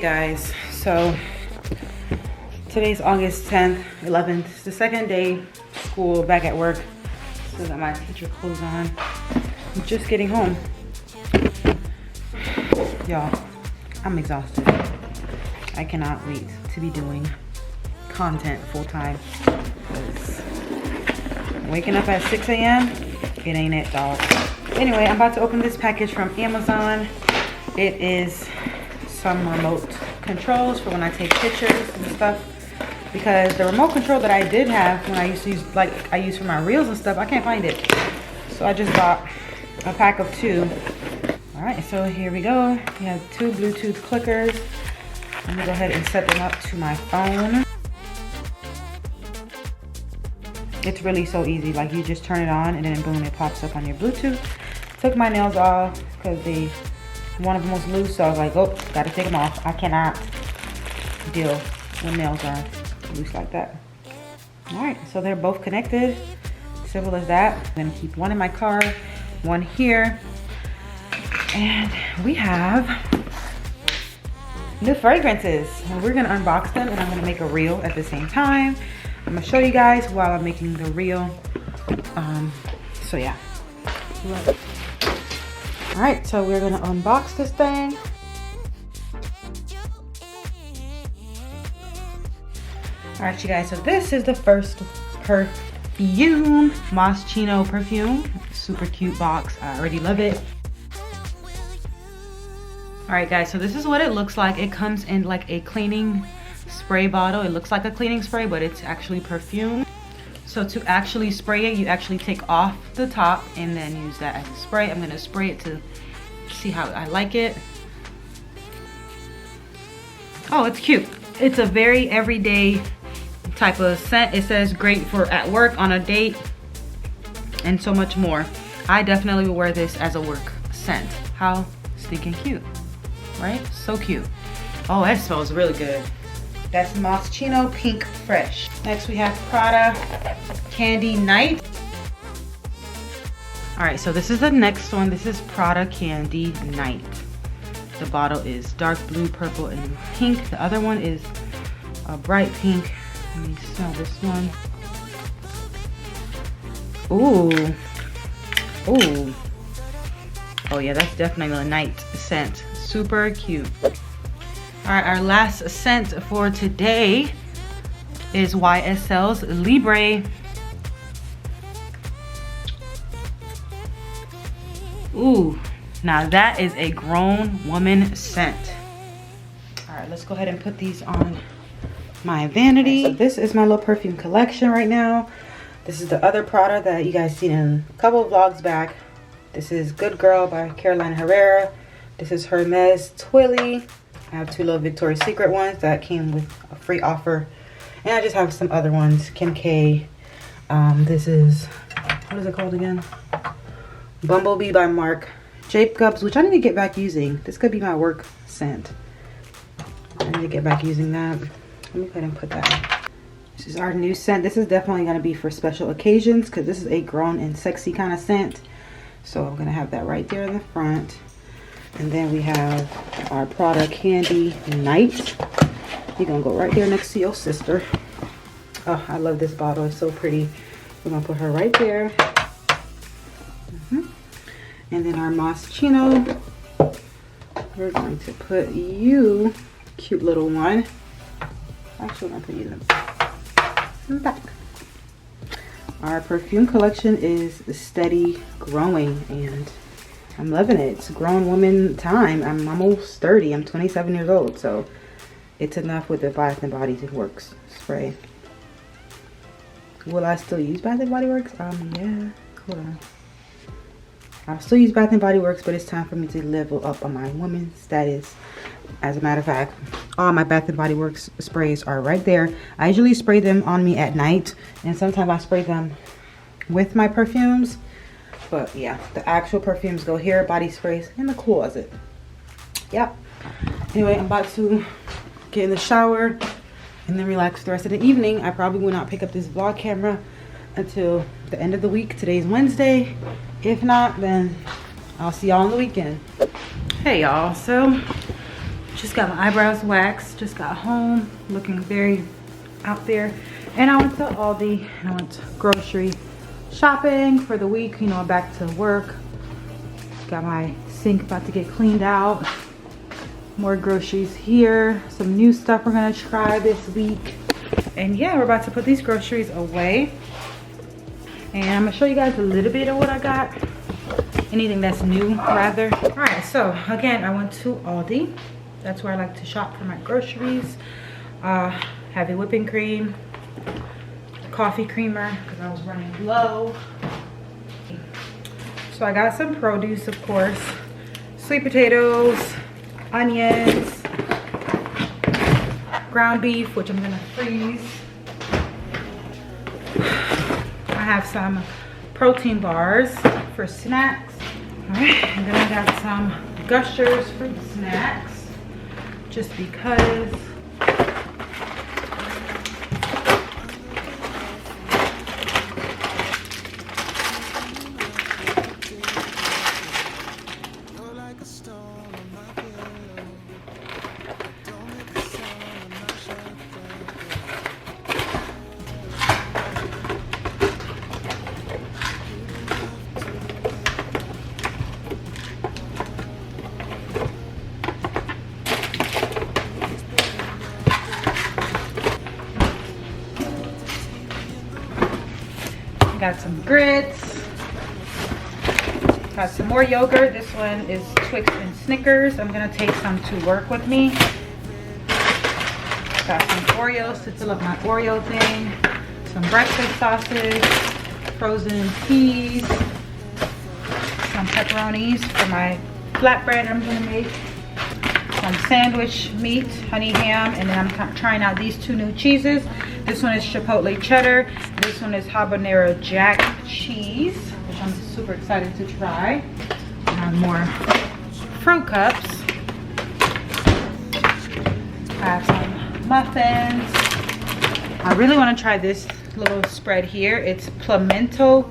Guys, so today's August 10th, 11th. It's the second day school, back at work. Still got my teacher clothes on. I'm just getting home. Y'all, I'm exhausted. I cannot wait to be doing content full time. Waking up at 6 a.m. it ain't it, dog. Anyway, I'm about to open this package from Amazon. It is some remote controls for when I take pictures and stuff, because the remote control that I did have when I used to use, like I use for my reels and stuff, I can't find it. So I just bought a pack of 2. All right, so here we go. We have 2 Bluetooth clickers. Let me go ahead and set them up to my phone. It's really so easy. Like, you just turn it on and then boom, it pops up on your Bluetooth. Took my nails off because one of them was loose, so I was like, oh, gotta take them off. I cannot deal when nails are loose like that. All right, so they're both connected. Simple as that. I'm gonna keep one in my car, one here. And we have new fragrances. And we're gonna unbox them and I'm gonna make a reel at the same time. I'm gonna show you guys while I'm making the reel. So yeah. All right, so we're gonna unbox this thing. All right, you guys, so this is the first perfume, Moschino perfume. Super cute box, I already love it. All right, guys, so this is what it looks like. It comes in like a cleaning spray bottle. It looks like a cleaning spray, but it's actually perfume. So to actually spray it, you actually take off the top and then use that as a spray. I'm gonna spray it to see how I like it. Oh, it's cute. It's a very everyday type of scent. It says great for at work, on a date, and so much more. I definitely will wear this as a work scent. How stinking cute, right? So cute. Oh, that smells really good. That's Moschino Pink Fresh. Next we have Prada Candy Night. All right, so this is the next one. This is Prada Candy Night. The bottle is dark blue, purple, and pink. The other one is a bright pink. Let me smell this one. Ooh. Ooh. Oh yeah, that's definitely a night scent. Super cute. All right, our last scent for today is YSL's Libre. Ooh, now that is a grown woman scent. All right, let's go ahead and put these on my vanity. So this is my little perfume collection right now. This is the other Prada that you guys seen in a couple of vlogs back. This is Good Girl by Carolina Herrera. This is Hermes Twilly. I have 2 little Victoria's Secret ones that came with a free offer. And I just have some other ones. Kim K. This is, what is it called again? Bumblebee by Marc Jacobs, which I need to get back using. This could be my work scent. I need to get back using that. Let me go ahead and put that. This is our new scent. This is definitely going to be for special occasions because this is a grown and sexy kind of scent. So I'm going to have that right there in the front. And then we have our Prada Candy Night. You're gonna go right there next to your sister. Oh, I love this bottle. It's so pretty. We're gonna put her right there. And then our Moschino. We're going to put you, cute little one. Actually, we're gonna put you in the back. Our perfume collection is steady growing and I'm loving it. It's grown woman time. I'm almost 30. I'm 27 years old, so it's enough with the Bath and Body Works spray. Will I still use Bath and Body Works? Yeah. Hold on. I'll still use Bath and Body Works, but it's time for me to level up on my woman status. As a matter of fact, all my Bath and Body Works sprays are right there. I usually spray them on me at night, and sometimes I spray them with my perfumes. But yeah, the actual perfumes go here, body sprays in the closet. Yep. Anyway, I'm about to get in the shower and then relax the rest of the evening. I probably will not pick up this vlog camera until the end of the week. Today's Wednesday. If not, then I'll see y'all on the weekend. Hey y'all, so Just got my eyebrows waxed. Just got home looking very out there. And I went to Aldi and I went grocery shopping for the week. You know, I'm back to work. Got my sink about to get cleaned out. More groceries here. Some new stuff we're gonna try this week. And yeah, we're about to put these groceries away. And I'm gonna show you guys a little bit of what I got. Anything that's new, rather. All right, so again, I went to Aldi. That's where I like to shop for my groceries. Heavy whipping cream, coffee creamer, because I was running low. So I got some produce, of course. Sweet potatoes, onions, ground beef, which I'm gonna freeze. I have some protein bars for snacks. All right, and then I got some Gushers fruit snacks, just because. Got some grits. Got some more yogurt. This one is Twix and Snickers. I'm gonna take some to work with me. Got some Oreos to fill up my Oreo thing. Some breakfast sausage, frozen peas, some pepperonis for my flatbread I'm gonna make. Some sandwich meat, honey ham, and then I'm trying out these two new cheeses. This one is Chipotle cheddar. This one is habanero jack cheese, which I'm super excited to try. More fruit cups. I have some muffins. I really want to try this little spread here. It's pimento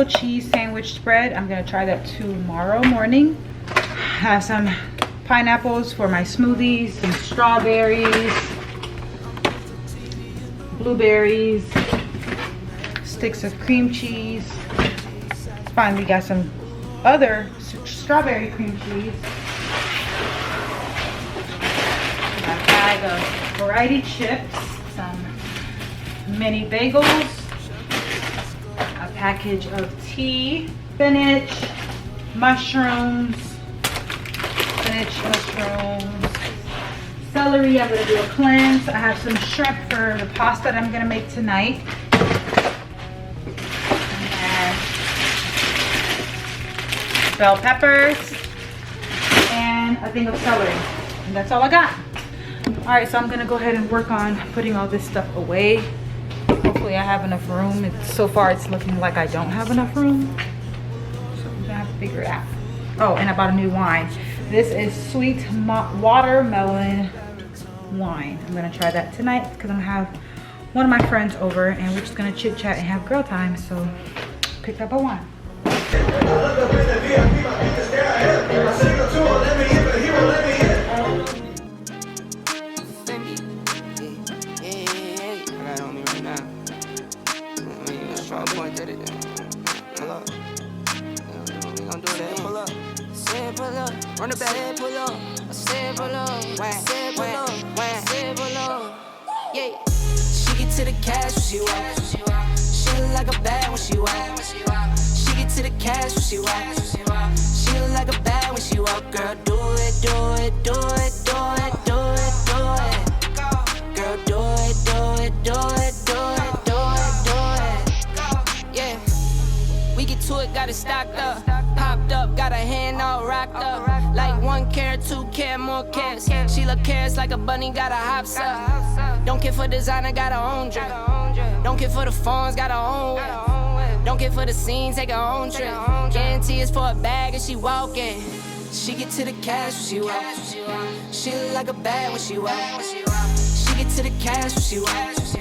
cheese sandwich spread. I'm gonna try that tomorrow morning. I have some pineapples for my smoothies, some strawberries, blueberries, sticks of cream cheese. Finally got some other strawberry cream cheese. Got a bag of variety chips, some mini bagels, a package of tea, spinach, mushrooms, celery. I'm gonna do a cleanse. I have some shrimp for the pasta that I'm gonna make tonight. And bell peppers and a thing of celery. And that's all I got. All right, so I'm gonna go ahead and work on putting all this stuff away. Hopefully I have enough room. So far it's looking like I don't have enough room. So I'm gonna have to figure it out. Oh, and I bought a new wine. This is sweet watermelon wine. I'm gonna try that tonight because I'm gonna have one of my friends over and we're just gonna chit chat and have girl time. So picked up a wine. Run the back, pull up. I said pull up. I said pull up. I said pull up. Yeah. She get to the cash when she walk. She look like a bad when she walk. She get to the cash when she walk. She look like a bad when she walk. Girl, do it, do it, do it, do it, do it, do it. Girl, do it, do it, do it, do it, do it, do it. Yeah. We get to it, got it stocked up. Popped up, got her hand all rocked up. Like 1 carat, 2 carat, more carats. She look carrots like a bunny, got her hops up. Don't care for designer, got her own drip. Don't care for the phones, got her own whip. Don't care for the scene, take her own trip. Guarantee it's for a bag and she walking. She get to the cash when she walk. She look like a bag when she walk. She get to the cash when she walk.